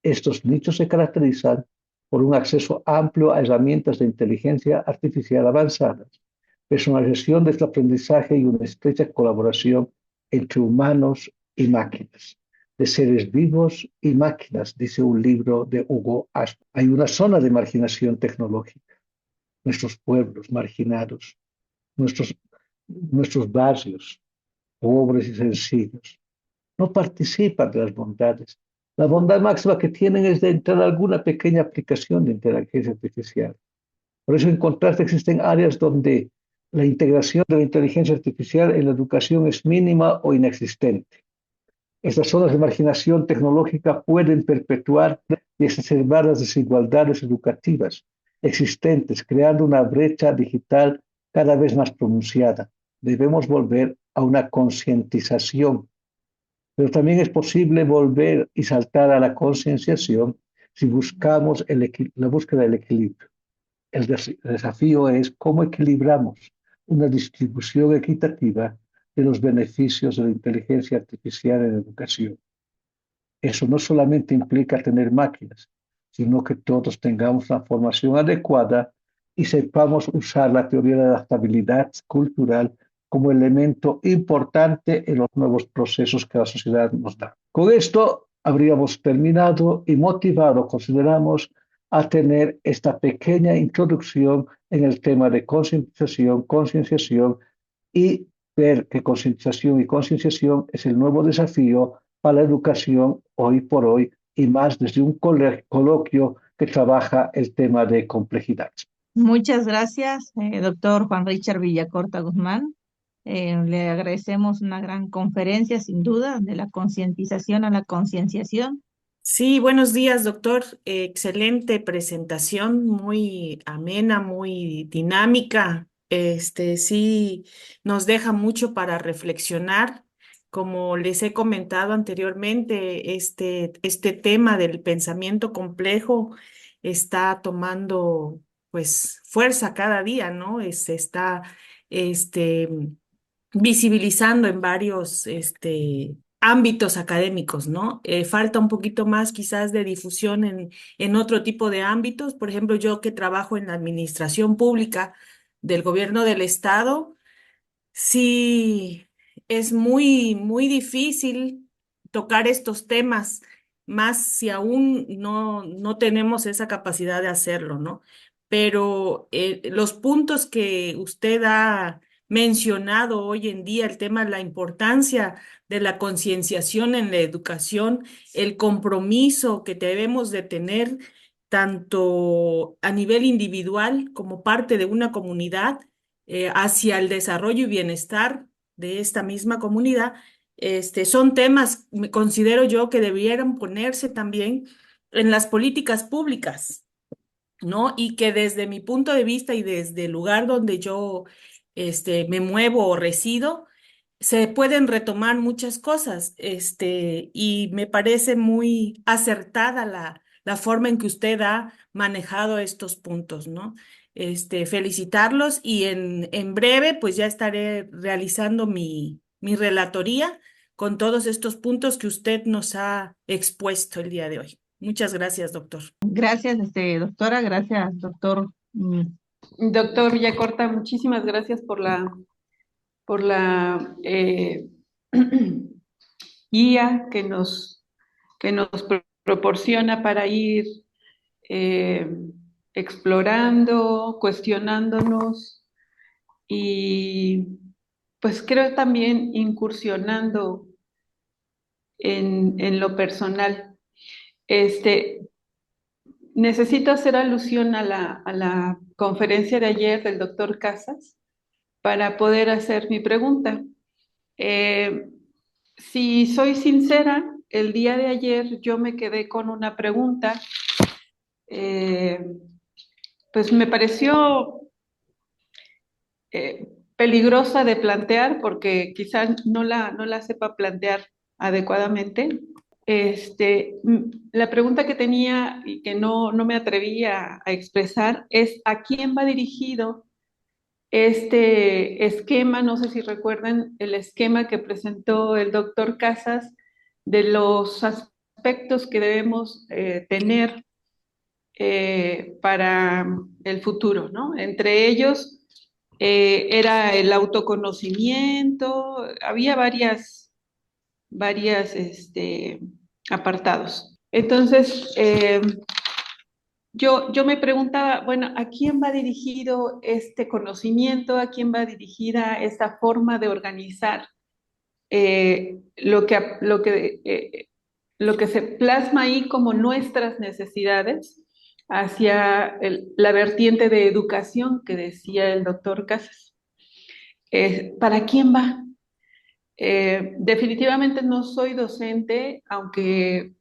Estos nichos se caracterizan por un acceso amplio a herramientas de inteligencia artificial avanzadas, personalización del aprendizaje y una estrecha colaboración entre humanos y máquinas, de seres vivos y máquinas, dice un libro de Hugo Ashton. Hay una zona de marginación tecnológica, nuestros pueblos marginados, nuestros, nuestros barrios pobres y sencillos no participan de las bondades. La bondad máxima que tienen es de entrar a alguna pequeña aplicación de inteligencia artificial. Por eso, en contraste, existen áreas donde la integración de la inteligencia artificial en la educación es mínima o inexistente. Estas zonas de marginación tecnológica pueden perpetuar y exacerbar las desigualdades educativas existentes, creando una brecha digital cada vez más pronunciada. Debemos volver a una concientización, pero también es posible volver y saltar a la concienciación si buscamos la búsqueda del equilibrio. El desafío es cómo equilibramos una distribución equitativa de los beneficios de la inteligencia artificial en educación. Eso no solamente implica tener máquinas, sino que todos tengamos una formación adecuada y sepamos usar la teoría de adaptabilidad cultural como elemento importante en los nuevos procesos que la sociedad nos da. Con esto habríamos terminado y motivado, consideramos, a tener esta pequeña introducción en el tema de concientización, concienciación y ver que concientización y concienciación es el nuevo desafío para la educación hoy por hoy y más desde un coloquio que trabaja el tema de complejidad. Muchas gracias, doctor Juan Richard Villacorta Guzmán. Le agradecemos una gran conferencia, sin duda, de la concientización a la concienciación. Sí, buenos días, doctor. Excelente presentación, muy amena, muy dinámica. Sí, nos deja mucho para reflexionar. Como les he comentado anteriormente, este tema del pensamiento complejo está tomando, pues, fuerza cada día, ¿no? Se está, este, visibilizando en varios, ámbitos académicos, ¿no? Falta un poquito más quizás de difusión en otro tipo de ámbitos. Por ejemplo, yo que trabajo en la administración pública del gobierno del estado, sí es muy, muy difícil tocar estos temas, más si aún no tenemos esa capacidad de hacerlo, ¿no? Pero los puntos que usted ha mencionado hoy en día, el tema de la importancia de la concienciación en la educación, el compromiso que debemos de tener tanto a nivel individual como parte de una comunidad hacia el desarrollo y bienestar de esta misma comunidad, son temas, considero yo, que debieran ponerse también en las políticas públicas, ¿no? Y que desde mi punto de vista y desde el lugar donde yo me muevo o resido, se pueden retomar muchas cosas, y me parece muy acertada la forma en que usted ha manejado estos puntos, ¿no? Felicitarlos y en breve, pues ya estaré realizando mi relatoría con todos estos puntos que usted nos ha expuesto el día de hoy. Muchas gracias, doctor. Gracias, doctora, gracias, doctor. Doctor Villacorta, muchísimas gracias por la guía que nos proporciona para ir explorando, cuestionándonos y pues creo también incursionando en lo personal. Necesito hacer alusión a la conferencia de ayer del doctor Casas para poder hacer mi pregunta. Si soy sincera, el día de ayer yo me quedé con una pregunta, pues me pareció peligrosa de plantear porque quizás no la sepa plantear adecuadamente. La pregunta que tenía y que no me atreví a expresar es ¿a quién va dirigido este esquema? No sé si recuerdan el esquema que presentó el doctor Casas de los aspectos que debemos tener para el futuro, ¿no? Entre ellos era el autoconocimiento, había varias apartados. Entonces, yo me preguntaba, bueno, ¿a quién va dirigido este conocimiento? ¿A quién va dirigida esta forma de organizar lo que se plasma ahí como nuestras necesidades hacia la vertiente de educación que decía el doctor Casas? ¿Para quién va? Definitivamente no soy docente, aunque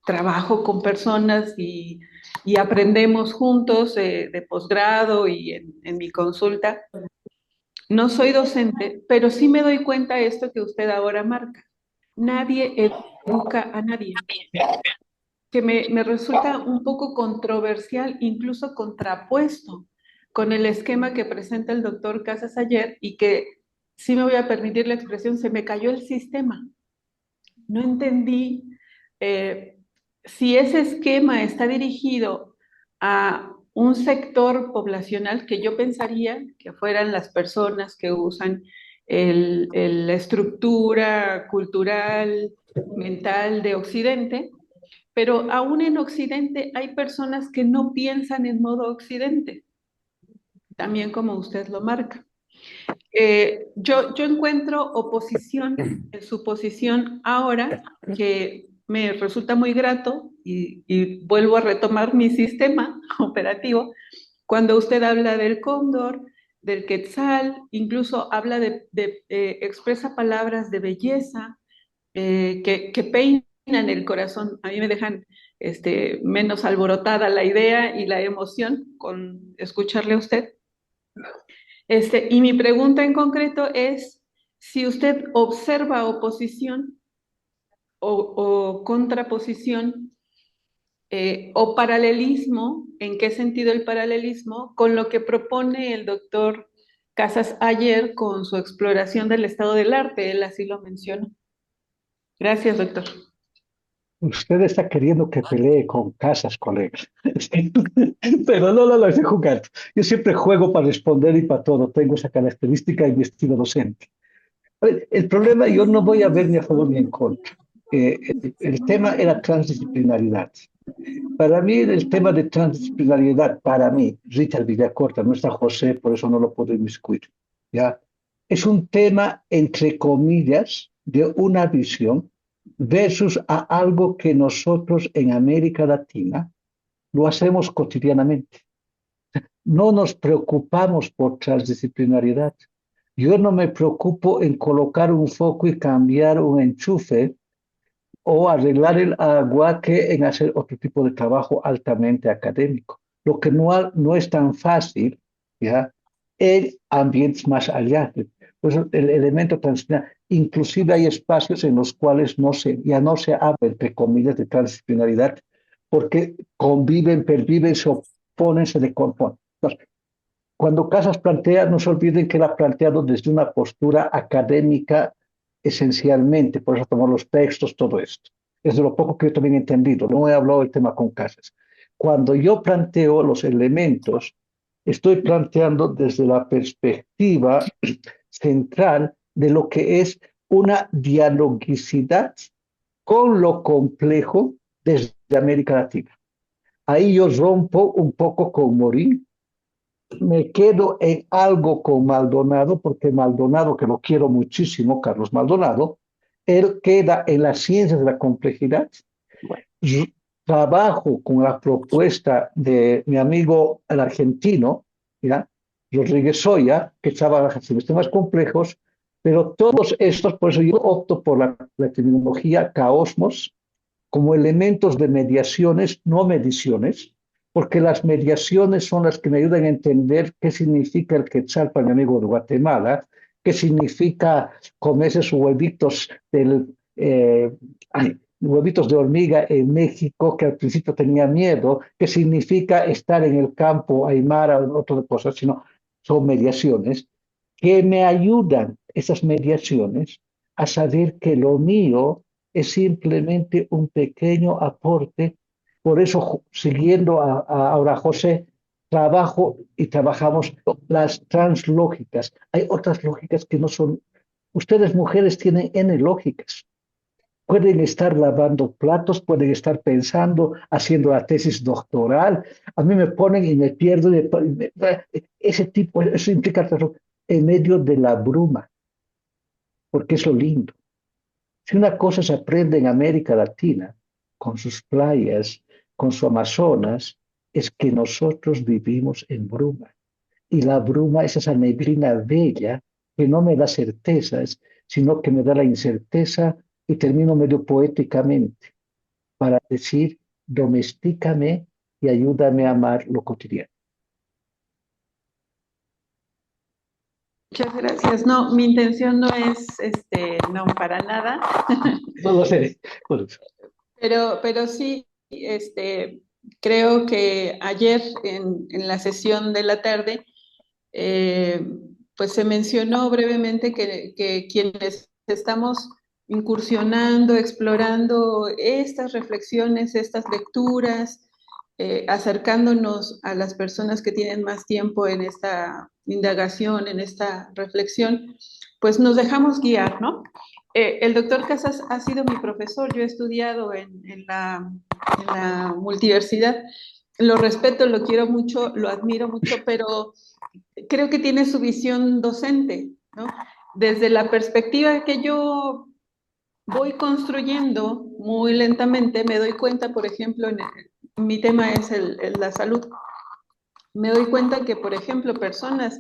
trabajo con personas y aprendemos juntos de posgrado y en mi consulta. No soy docente, pero sí me doy cuenta de esto que usted ahora marca. Nadie educa a nadie, que me resulta un poco controversial, incluso contrapuesto con el esquema que presenta el doctor Casas ayer y que, si me voy a permitir la expresión, se me cayó el sistema. No entendí si ese esquema está dirigido a un sector poblacional que yo pensaría que fueran las personas que usan la estructura cultural, mental de Occidente, pero aún en Occidente hay personas que no piensan en modo Occidente, también como usted lo marca. Yo encuentro oposición en su posición ahora, que me resulta muy grato y vuelvo a retomar mi sistema operativo, cuando usted habla del cóndor, del quetzal, incluso habla expresa palabras de belleza que peinan el corazón. A mí me dejan menos alborotada la idea y la emoción con escucharle a usted. Y mi pregunta en concreto es si usted observa oposición o contraposición o paralelismo, ¿en qué sentido el paralelismo? Con lo que propone el doctor Casas ayer con su exploración del estado del arte, él así lo mencionó. Gracias, doctor. Usted está queriendo que pelee con Casas, colega. Pero no, estoy jugando. Yo siempre juego para responder y para todo. Tengo esa característica en mi estilo docente. El problema, yo no voy a ver ni a favor ni en contra. El tema era transdisciplinaridad. Para mí, el tema de transdisciplinariedad, para mí, Richard Villacorta, no está José, por eso no lo puedo inmiscuir, ¿ya? Es un tema, entre comillas, de una visión versus a algo que nosotros en América Latina lo hacemos cotidianamente. No nos preocupamos por transdisciplinariedad. Yo no me preocupo en colocar un foco y cambiar un enchufe o arreglar el agua que en hacer otro tipo de trabajo altamente académico. Lo que no es tan fácil, ¿ya? En ambientes más allá. Pues el elemento transdisciplinar, inclusive hay espacios en los cuales ya no se habla, entre comillas, de transdisciplinaridad, porque conviven, perviven, se oponen, se decomponen. Entonces, cuando Casas plantea, no se olviden que él ha planteado desde una postura académica esencialmente, por eso tomó los textos, todo esto. Es de lo poco que yo también he entendido, no he hablado del tema con Casas. Cuando yo planteo los elementos, estoy planteando desde la perspectiva central de lo que es una dialogicidad con lo complejo desde América Latina. Ahí yo rompo un poco con Morín, me quedo en algo con Maldonado, porque Maldonado, que lo quiero muchísimo, Carlos Maldonado, él queda en las ciencias de la complejidad. Trabajo con la propuesta de mi amigo el argentino, ¿ya? Rodríguez Soya, que trabaja en sistemas complejos, pero todos estos, por eso yo opto por la terminología caosmos como elementos de mediaciones, no mediciones, porque las mediaciones son las que me ayudan a entender qué significa el quetzal para mi amigo de Guatemala, qué significa comerse sus huevitos huevitos de hormiga en México, que al principio tenía miedo, qué significa estar en el campo aymara o otras cosas, sino son mediaciones que me ayudan, esas mediaciones, a saber que lo mío es simplemente un pequeño aporte. Por eso, siguiendo ahora José, trabajo y trabajamos las translógicas. Hay otras lógicas que no son. Ustedes mujeres tienen N lógicas. Pueden estar lavando platos, pueden estar pensando, haciendo la tesis doctoral. A mí me ponen y me pierdo. Ese tipo, eso implica en medio de la bruma, porque es lo lindo. Si una cosa se aprende en América Latina, con sus playas, con su Amazonas, es que nosotros vivimos en bruma. Y la bruma es esa neblina bella que no me da certezas, sino que me da la incerteza y termino medio poéticamente para decir, domestícame y ayúdame a amar lo cotidiano. Muchas gracias. No, mi intención no es, no, para nada. No lo sé. Bueno, Pero sí, creo que ayer en la sesión de la tarde, pues se mencionó brevemente que quienes estamos incursionando, explorando estas reflexiones, estas lecturas, acercándonos a las personas que tienen más tiempo en esta indagación, en esta reflexión, pues nos dejamos guiar, ¿no? El doctor Casas ha sido mi profesor, yo he estudiado en la multiversidad, lo respeto, lo quiero mucho, lo admiro mucho, pero creo que tiene su visión docente, ¿no? Desde la perspectiva que yo voy construyendo muy lentamente, me doy cuenta, por ejemplo, mi tema es la salud, me doy cuenta que, por ejemplo, personas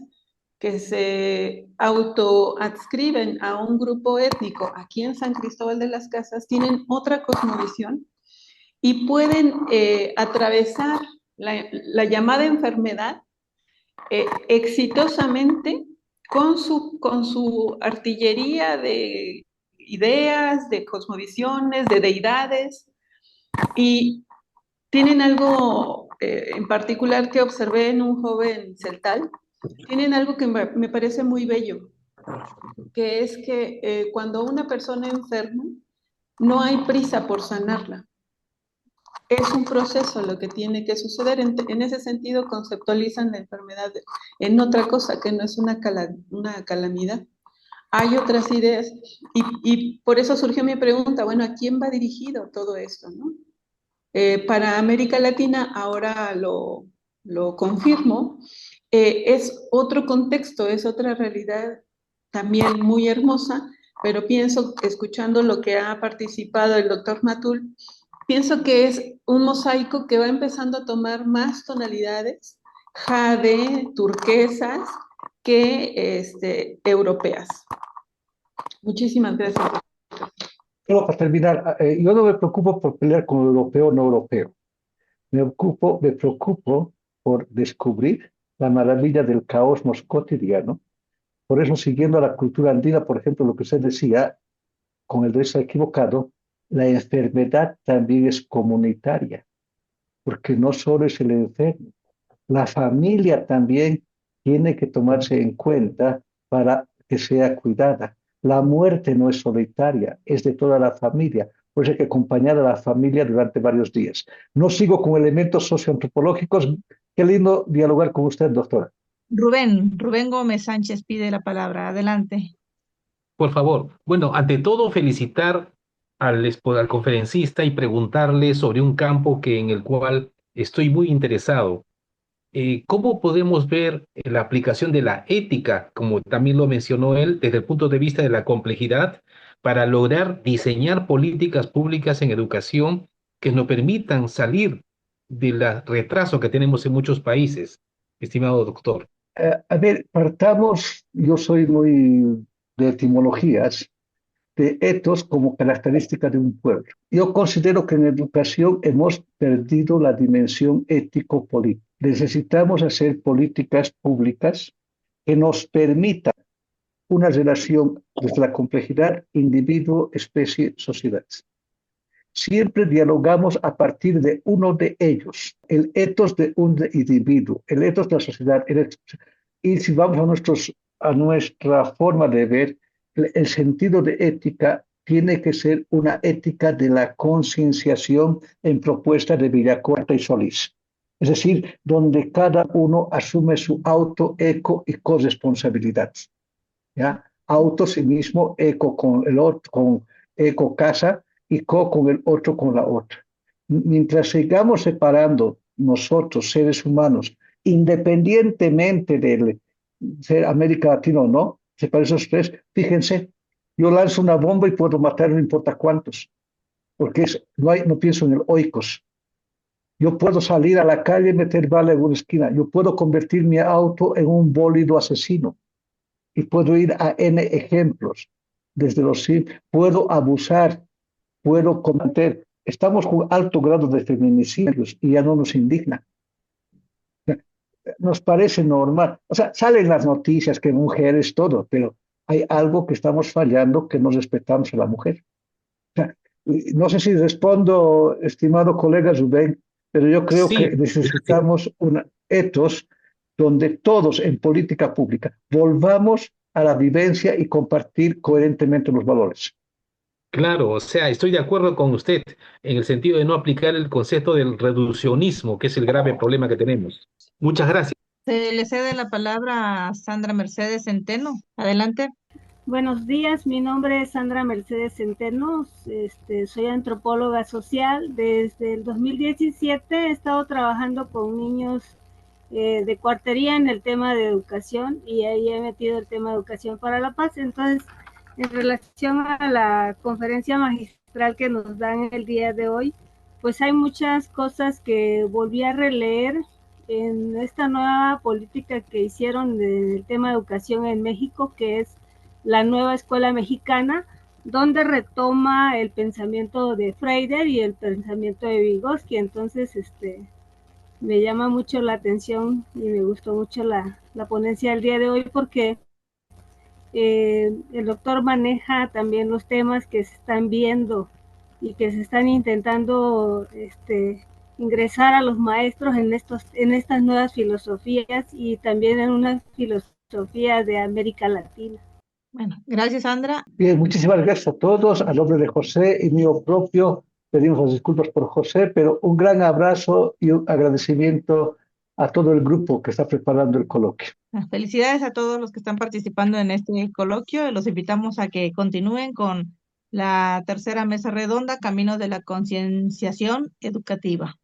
que se autoadscriben a un grupo étnico aquí en San Cristóbal de las Casas tienen otra cosmovisión y pueden atravesar la llamada enfermedad exitosamente con su artillería de ideas, de cosmovisiones, de deidades, y tienen algo en particular que observé en un joven celtal, tienen algo que me parece muy bello, que es que cuando una persona enferma, no hay prisa por sanarla. Es un proceso lo que tiene que suceder. En ese sentido, conceptualizan la enfermedad en otra cosa que no es una calamidad. Hay otras ideas y por eso surgió mi pregunta, bueno, ¿a quién va dirigido todo esto, no? Para América Latina, ahora lo confirmo, es otro contexto, es otra realidad también muy hermosa, pero pienso, escuchando lo que ha participado el doctor Matul, pienso que es un mosaico que va empezando a tomar más tonalidades, jade, turquesas, que europeas. Muchísimas gracias. Solo para terminar, yo no me preocupo por pelear con europeo o no europeo. Me preocupo por descubrir la maravilla del caos cotidiano. Por eso, siguiendo la cultura andina, por ejemplo, lo que usted decía, con el derecho equivocado, la enfermedad también es comunitaria, porque no solo es el enfermo, la familia también tiene que tomarse en cuenta para que sea cuidada. La muerte no es solitaria, es de toda la familia. Por eso hay que acompañar a la familia durante varios días. No sigo con elementos socioantropológicos. Qué lindo dialogar con usted, doctora. Rubén Gómez Sánchez pide la palabra. Adelante. Por favor. Bueno, ante todo, felicitar al conferencista y preguntarle sobre un campo en el cual estoy muy interesado. ¿Cómo podemos ver la aplicación de la ética, como también lo mencionó él, desde el punto de vista de la complejidad, para lograr diseñar políticas públicas en educación que nos permitan salir del retraso que tenemos en muchos países, estimado doctor? A ver, partamos, yo soy muy de etimologías, de etos como característica de un pueblo. Yo considero que en educación hemos perdido la dimensión ético-política. Necesitamos hacer políticas públicas que nos permitan una relación desde la complejidad individuo, especie, sociedad. Siempre dialogamos a partir de uno de ellos, el etos de un individuo, el etos de la sociedad. Y si vamos a nuestra forma de ver, el sentido de ética tiene que ser una ética de la concienciación en propuesta de Villacorta y Solís. Es decir, donde cada uno asume su auto, eco y corresponsabilidad. ¿Ya? Auto sí mismo, eco con el otro, con eco casa y co con el otro, con la otra. Mientras sigamos separando nosotros, seres humanos, independientemente de ser América Latina o no, separar esos tres, fíjense, yo lanzo una bomba y puedo matar no importa cuántos, porque no pienso en el oikos. Yo puedo salir a la calle y meter bala en una esquina. Yo puedo convertir mi auto en un bólido asesino. Y puedo ir a N ejemplos. Desde puedo abusar, puedo cometer. Estamos con alto grado de feminicidios y ya no nos indigna. Nos parece normal. O sea, salen las noticias que mujeres, todo, pero hay algo que estamos fallando, que no respetamos a la mujer. O sea, no sé si respondo, estimado colega Rubén, pero yo creo que Sí, necesitamos un etos donde todos en política pública volvamos a la vivencia y compartir coherentemente los valores. claro, o sea, estoy de acuerdo con usted en el sentido de no aplicar el concepto del reduccionismo, que es el grave problema que tenemos. Muchas gracias. Se le cede la palabra a Sandra Mercedes Centeno. Adelante. Buenos días, mi nombre es Sandra Mercedes Centeno, soy antropóloga social. Desde el 2017 he estado trabajando con niños de cuartería en el tema de educación y ahí he metido el tema de educación para la paz. Entonces, en relación a la conferencia magistral que nos dan el día de hoy, pues hay muchas cosas que volví a releer en esta nueva política que hicieron del tema de educación en México, que es la nueva escuela mexicana, donde retoma el pensamiento de Freire y el pensamiento de Vygotsky. Entonces, me llama mucho la atención y me gustó mucho la ponencia del día de hoy, porque el doctor maneja también los temas que se están viendo y que se están intentando ingresar a los maestros en estas nuevas filosofías y también en una filosofía de América Latina. Bueno, gracias, Sandra. Bien, muchísimas gracias a todos. A nombre de José y mío propio, pedimos las disculpas por José, pero un gran abrazo y un agradecimiento a todo el grupo que está preparando el coloquio. Felicidades a todos los que están participando en este coloquio. Los invitamos a que continúen con la tercera mesa redonda, Camino de la Concienciación Educativa.